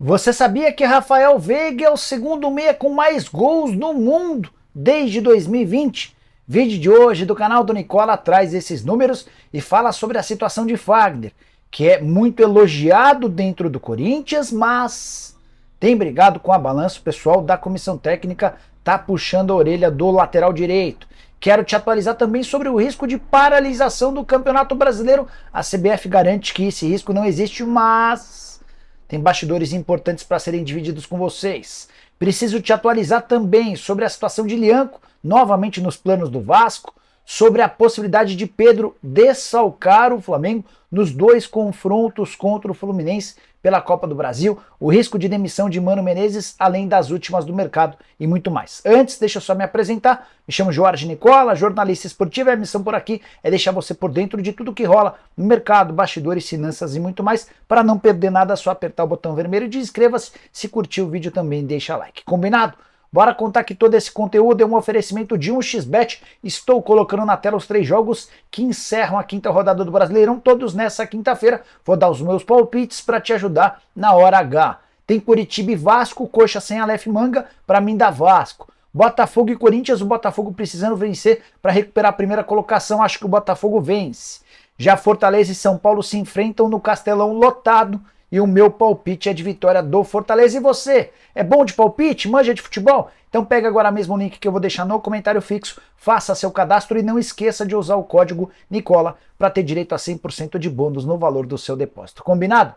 Você sabia que Rafael Veiga é o segundo meia com mais gols no mundo desde 2020? Vídeo de hoje do canal do Nicola traz esses números e fala sobre a situação de Fagner, que é muito elogiado dentro do Corinthians, mas tem brigado com a balança. O pessoal da comissão técnica tá puxando a orelha do lateral direito. Quero te atualizar também sobre o risco de paralisação do Campeonato Brasileiro. A CBF garante que esse risco não existe, mas tem bastidores importantes para serem divididos com vocês. Preciso te atualizar também sobre a situação de Lianco, novamente nos planos do Vasco, sobre a possibilidade de Pedro desfalcar o Flamengo nos dois confrontos contra o Fluminense pela Copa do Brasil, o risco de demissão de Mano Menezes, além das últimas do mercado e muito mais. Antes, deixa eu só me apresentar. Me chamo Jorge Nicola, jornalista esportivo, e a missão por aqui é deixar você por dentro de tudo que rola no mercado, bastidores, finanças e muito mais. Para não perder nada, é só apertar o botão vermelho de inscreva-se. Se curtiu o vídeo também deixa like. Combinado? Bora contar que todo esse conteúdo é um oferecimento de 1xBet. Estou colocando na tela os 3 jogos que encerram a quinta rodada do Brasileirão, todos nessa quinta-feira. Vou dar os meus palpites para te ajudar na hora H. Tem Curitiba e Vasco, Coxa sem Aleph Manga, para mim dá Vasco. Botafogo e Corinthians, o Botafogo precisando vencer para recuperar a primeira colocação, acho que o Botafogo vence. Já Fortaleza e São Paulo se enfrentam no Castelão lotado, e o meu palpite é de vitória do Fortaleza. E você? É bom de palpite? Manja de futebol? Então pega agora mesmo o link que eu vou deixar no comentário fixo, faça seu cadastro e não esqueça de usar o código Nicola para ter direito a 100% de bônus no valor do seu depósito. Combinado?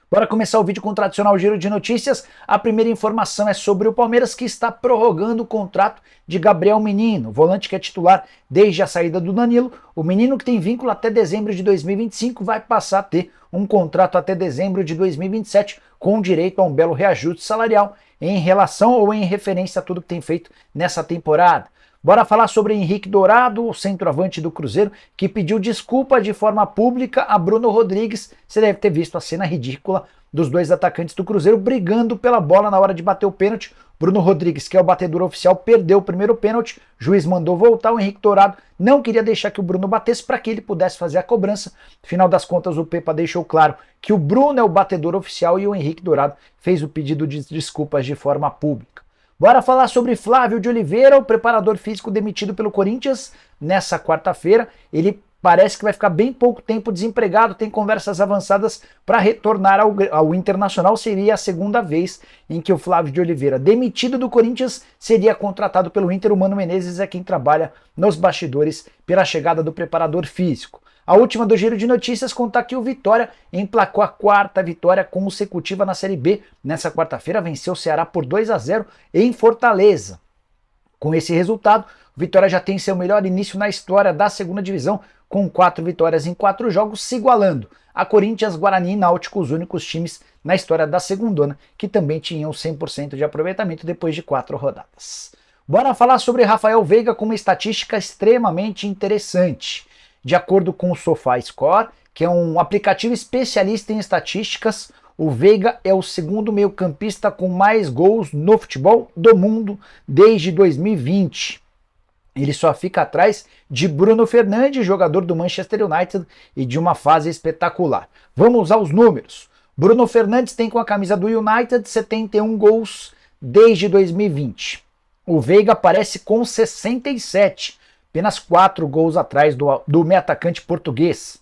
Bora começar o vídeo com o tradicional giro de notícias. A primeira informação é sobre o Palmeiras, que está prorrogando o contrato de Gabriel Menino, volante que é titular desde a saída do Danilo. O Menino, que tem vínculo até dezembro de 2025, vai passar a ter um contrato até dezembro de 2027, com direito a um belo reajuste salarial em relação ou em referência a tudo que tem feito nessa temporada. Bora falar sobre Henrique Dourado, o centroavante do Cruzeiro, que pediu desculpa de forma pública a Bruno Rodrigues. Você deve ter visto a cena ridícula dos dois atacantes do Cruzeiro brigando pela bola na hora de bater o pênalti. Bruno Rodrigues, que é o batedor oficial, perdeu o primeiro pênalti, o juiz mandou voltar, o Henrique Dourado não queria deixar que o Bruno batesse para que ele pudesse fazer a cobrança. Final das contas, o Pepa deixou claro que o Bruno é o batedor oficial e o Henrique Dourado fez o pedido de desculpas de forma pública. Bora falar sobre Flávio de Oliveira, o preparador físico demitido pelo Corinthians nessa quarta-feira. Ele parece que vai ficar bem pouco tempo desempregado, tem conversas avançadas para retornar ao Internacional. Seria a segunda vez em que o Flávio de Oliveira, demitido do Corinthians, seria contratado pelo Inter. O Mano Menezes é quem trabalha nos bastidores pela chegada do preparador físico. A última do giro de notícias conta que o Vitória emplacou a quarta vitória consecutiva na Série B. Nessa quarta-feira venceu o Ceará por 2-0 em Fortaleza. Com esse resultado, o Vitória já tem seu melhor início na história da segunda divisão, com 4 vitórias em 4 jogos, se igualando a Corinthians, Guarani e Náutico, os únicos times na história da segundona que também tinham 100% de aproveitamento depois de 4 rodadas. Bora falar sobre Rafael Veiga com uma estatística extremamente interessante. De acordo com o SofaScore, que é um aplicativo especialista em estatísticas, o Veiga é o segundo meio-campista com mais gols no futebol do mundo desde 2020. Ele só fica atrás de Bruno Fernandes, jogador do Manchester United e de uma fase espetacular. Vamos aos números. Bruno Fernandes tem com a camisa do United 71 gols desde 2020. O Veiga aparece com 67, apenas 4 gols atrás do meio atacante português.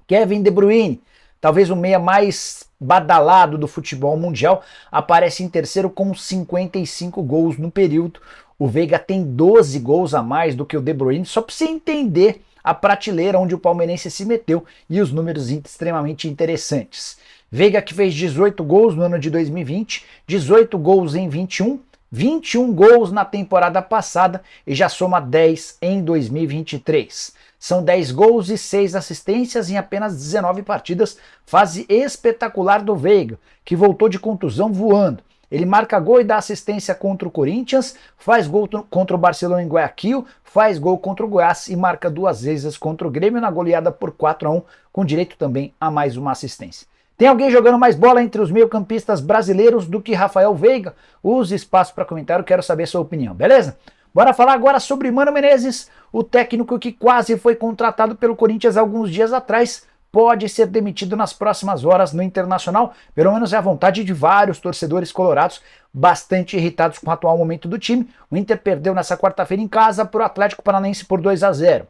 Kevin De Bruyne, talvez o meia mais badalado do futebol mundial, aparece em terceiro com 55 gols no período. O Veiga tem 12 gols a mais do que o De Bruyne, só para você entender a prateleira onde o palmeirense se meteu e os números extremamente interessantes. Veiga, que fez 18 gols no ano de 2020, 18 gols em 21 gols na temporada passada e já soma 10 em 2023. São 10 gols e 6 assistências em apenas 19 partidas, fase espetacular do Veiga, que voltou de contusão voando. Ele marca gol e dá assistência contra o Corinthians, faz gol contra o Barcelona em Guayaquil, faz gol contra o Goiás e marca 2 vezes contra o Grêmio na goleada por 4-1, com direito também a mais uma assistência. Tem alguém jogando mais bola entre os meio-campistas brasileiros do que Rafael Veiga? Use espaço para comentário, quero saber a sua opinião, beleza? Bora falar agora sobre Mano Menezes, o técnico que quase foi contratado pelo Corinthians alguns dias atrás, pode ser demitido nas próximas horas no Internacional, pelo menos é a vontade de vários torcedores colorados, bastante irritados com o atual momento do time. O Inter perdeu nessa quarta-feira em casa para o Atlético Paranaense por 2-0.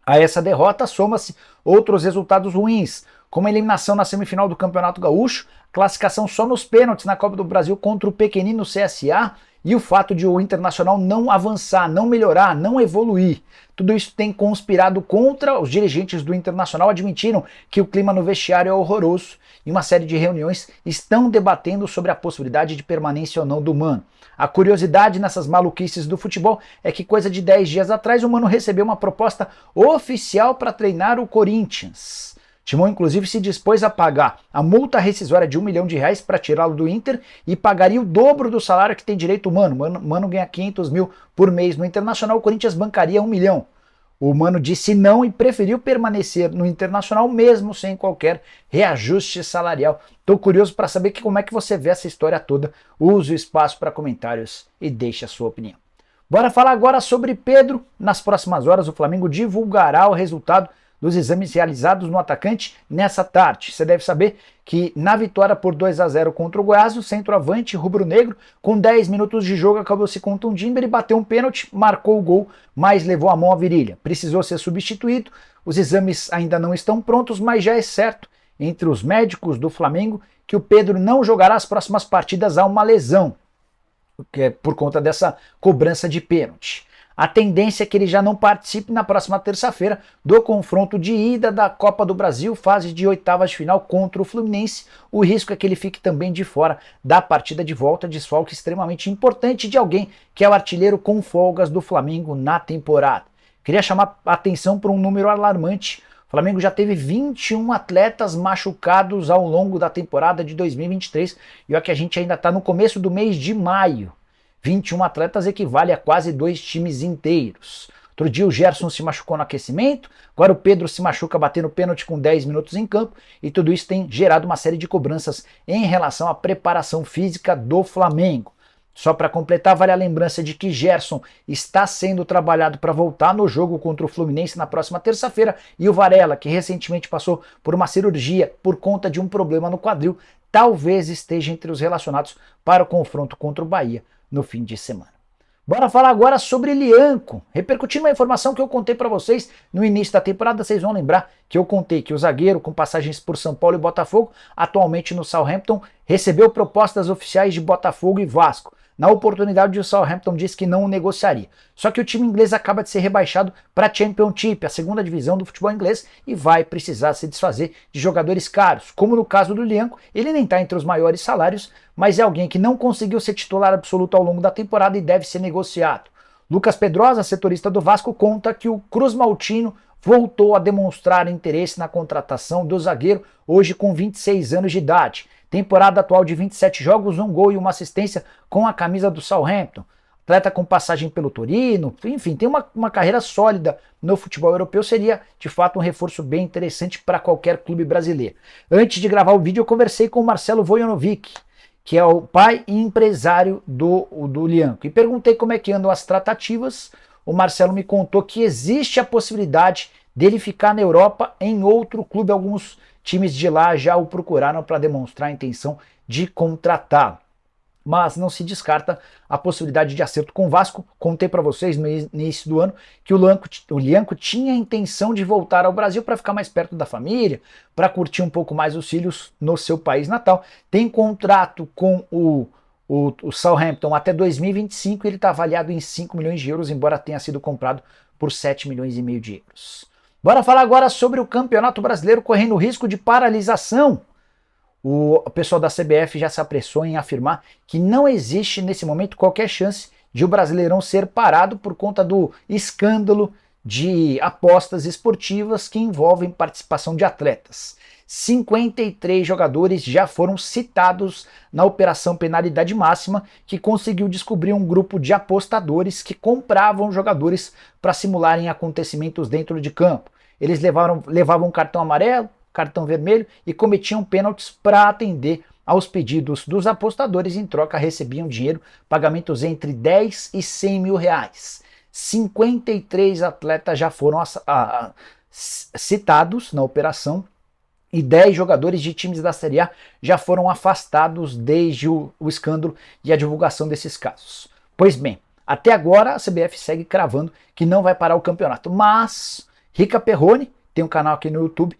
A essa derrota soma-se outros resultados ruins, como a eliminação na semifinal do Campeonato Gaúcho, classificação só nos pênaltis na Copa do Brasil contra o pequenino CSA e o fato de o Internacional não avançar, não melhorar, não evoluir. Tudo isso tem conspirado contra. Os dirigentes do Internacional admitiram que o clima no vestiário é horroroso e uma série de reuniões estão debatendo sobre a possibilidade de permanência ou não do Mano. A curiosidade nessas maluquices do futebol é que coisa de 10 dias atrás o Mano recebeu uma proposta oficial para treinar o Corinthians. Timão inclusive se dispôs a pagar a multa rescisória de R$1 milhão para tirá-lo do Inter e pagaria o dobro do salário que tem direito o Mano. Mano ganha 500 mil por mês no Internacional, o Corinthians bancaria 1 milhão. O Mano disse não e preferiu permanecer no Internacional mesmo sem qualquer reajuste salarial. Estou curioso para saber como é que você vê essa história toda. Use o espaço para comentários e deixe a sua opinião. Bora falar agora sobre Pedro. Nas próximas horas o Flamengo divulgará o resultado dos exames realizados no atacante nessa tarde. Você deve saber que na vitória por 2-0 contra o Goiás, o centroavante rubro-negro, com 10 minutos de jogo, acabou se contundindo, ele bateu um pênalti, marcou o gol, mas levou a mão à virilha. Precisou ser substituído, os exames ainda não estão prontos, mas já é certo entre os médicos do Flamengo que o Pedro não jogará as próximas partidas a uma lesão, que é por conta dessa cobrança de pênalti. A tendência é que ele já não participe na próxima terça-feira do confronto de ida da Copa do Brasil, fase de oitavas de final contra o Fluminense. O risco é que ele fique também de fora da partida de volta, desfalque extremamente importante de alguém que é o artilheiro com folgas do Flamengo na temporada. Queria chamar a atenção para um número alarmante. O Flamengo já teve 21 atletas machucados ao longo da temporada de 2023 e olha que a gente ainda está no começo do mês de maio. 21 atletas equivale a quase 2 times inteiros. Outro dia o Gerson se machucou no aquecimento, agora o Pedro se machuca batendo pênalti com 10 minutos em campo, e tudo isso tem gerado uma série de cobranças em relação à preparação física do Flamengo. Só para completar, vale a lembrança de que Gerson está sendo trabalhado para voltar no jogo contra o Fluminense na próxima terça-feira, e o Varela, que recentemente passou por uma cirurgia por conta de um problema no quadril, talvez esteja entre os relacionados para o confronto contra o Bahia no fim de semana. Bora falar agora sobre Lianco. Repercutindo uma informação que eu contei para vocês no início da temporada, vocês vão lembrar que eu contei que o zagueiro com passagens por São Paulo e Botafogo, atualmente no Southampton, recebeu propostas oficiais de Botafogo e Vasco. Na oportunidade, o Southampton disse que não o negociaria. Só que o time inglês acaba de ser rebaixado para a Championship, a segunda divisão do futebol inglês, e vai precisar se desfazer de jogadores caros. Como no caso do Lianco, ele nem está entre os maiores salários, mas é alguém que não conseguiu ser titular absoluto ao longo da temporada e deve ser negociado. Lucas Pedrosa, setorista do Vasco, conta que o Cruz Maltino voltou a demonstrar interesse na contratação do zagueiro, hoje com 26 anos de idade. Temporada atual de 27 jogos, 1 gol e 1 assistência com a camisa do Southampton. Atleta com passagem pelo Torino, enfim, tem uma carreira sólida no futebol europeu, seria de fato um reforço bem interessante para qualquer clube brasileiro. Antes de gravar o vídeo eu conversei com o Marcelo Vojonovic, que é o pai e empresário do Lianco, e perguntei como é que andam as tratativas. O Marcelo me contou que existe a possibilidade dele ficar na Europa em outro clube. Alguns times de lá já o procuraram para demonstrar a intenção de contratá-lo, mas não se descarta a possibilidade de acerto com o Vasco. Contei para vocês no início do ano que o Lianco tinha a intenção de voltar ao Brasil para ficar mais perto da família, para curtir um pouco mais os filhos no seu país natal. Tem contrato com o Southampton até 2025 e ele está avaliado em 5 milhões de euros, embora tenha sido comprado por 7 milhões e meio de euros. Bora falar agora sobre o Campeonato Brasileiro correndo risco de paralisação. O pessoal da CBF já se apressou em afirmar que não existe nesse momento qualquer chance de o Brasileirão ser parado por conta do escândalo de apostas esportivas que envolvem participação de atletas. 53 jogadores já foram citados na Operação Penalidade Máxima, que conseguiu descobrir um grupo de apostadores que compravam jogadores para simularem acontecimentos dentro de campo. Eles levavam cartão amarelo, cartão vermelho e cometiam pênaltis para atender aos pedidos dos apostadores. Em troca recebiam dinheiro, pagamentos entre 10 e 100 mil reais. 53 atletas já foram citados na operação e 10 jogadores de times da Série A já foram afastados desde o escândalo e a divulgação desses casos. Pois bem, até agora a CBF segue cravando que não vai parar o campeonato, mas Rica Perrone, tem um canal aqui no YouTube,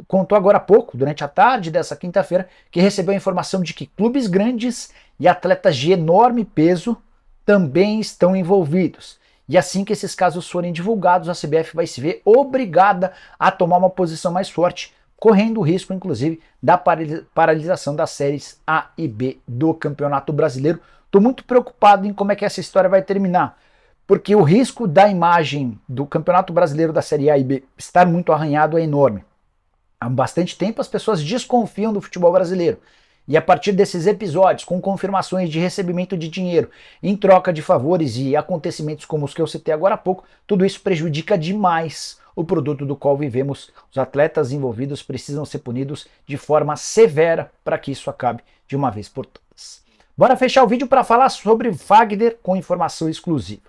contou agora há pouco, durante a tarde dessa quinta-feira, que recebeu a informação de que clubes grandes e atletas de enorme peso também estão envolvidos. E assim que esses casos forem divulgados, a CBF vai se ver obrigada a tomar uma posição mais forte, correndo o risco, inclusive, da paralisação das séries A e B do Campeonato Brasileiro. Estou muito preocupado em como é que essa história vai terminar, porque o risco da imagem do Campeonato Brasileiro da Série A e B estar muito arranhado é enorme. Há bastante tempo as pessoas desconfiam do futebol brasileiro. E a partir desses episódios, com confirmações de recebimento de dinheiro em troca de favores e acontecimentos como os que eu citei agora há pouco, tudo isso prejudica demais o produto do qual vivemos. Os atletas envolvidos precisam ser punidos de forma severa para que isso acabe de uma vez por todas. Bora fechar o vídeo para falar sobre Fagner com informação exclusiva.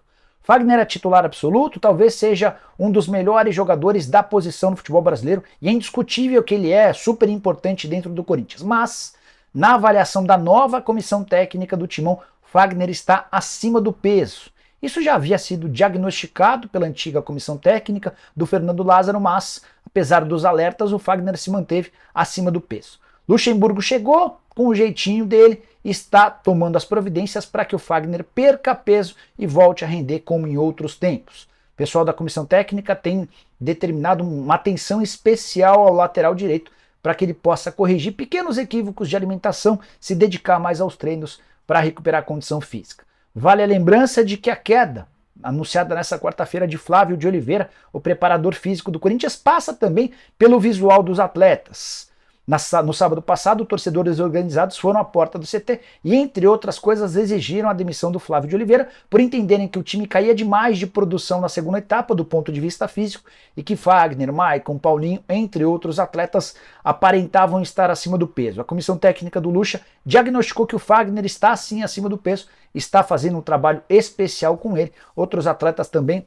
Fagner é titular absoluto, talvez seja um dos melhores jogadores da posição no futebol brasileiro e é indiscutível que ele é super importante dentro do Corinthians, mas na avaliação da nova comissão técnica do Timão, Fagner está acima do peso. Isso já havia sido diagnosticado pela antiga comissão técnica do Fernando Lázaro, mas, apesar dos alertas, o Fagner se manteve acima do peso. Luxemburgo chegou com o jeitinho dele e está tomando as providências para que o Fagner perca peso e volte a render como em outros tempos. O pessoal da comissão técnica tem determinado uma atenção especial ao lateral direito para que ele possa corrigir pequenos equívocos de alimentação, se dedicar mais aos treinos para recuperar a condição física. Vale a lembrança de que a queda, anunciada nessa quarta-feira de Flávio de Oliveira, o preparador físico do Corinthians, passa também pelo visual dos atletas. No sábado passado, torcedores organizados foram à porta do CT e, entre outras coisas, exigiram a demissão do Flávio de Oliveira por entenderem que o time caía demais de produção na segunda etapa do ponto de vista físico e que Fagner, Maicon, Paulinho, entre outros atletas, aparentavam estar acima do peso. A comissão técnica do Lucha diagnosticou que o Fagner está sim acima do peso, está fazendo um trabalho especial com ele. Outros atletas também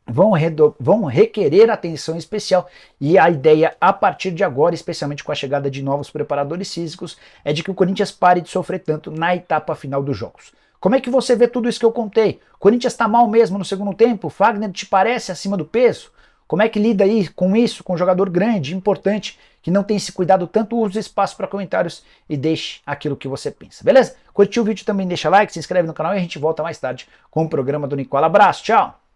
vão requerer atenção especial e a ideia a partir de agora, especialmente com a chegada de novos preparadores físicos, é de que o Corinthians pare de sofrer tanto na etapa final dos jogos. Como é que você vê tudo isso que eu contei? O Corinthians está mal mesmo no segundo tempo? O Fagner te parece acima do peso? Como é que lida aí com isso, com um jogador grande, importante, que não tem se cuidado tanto? Use espaço para comentários e deixe aquilo que você pensa, beleza? Curtiu o vídeo também, deixa like, se inscreve no canal e a gente volta mais tarde com o programa do Nicola. Abraço, tchau!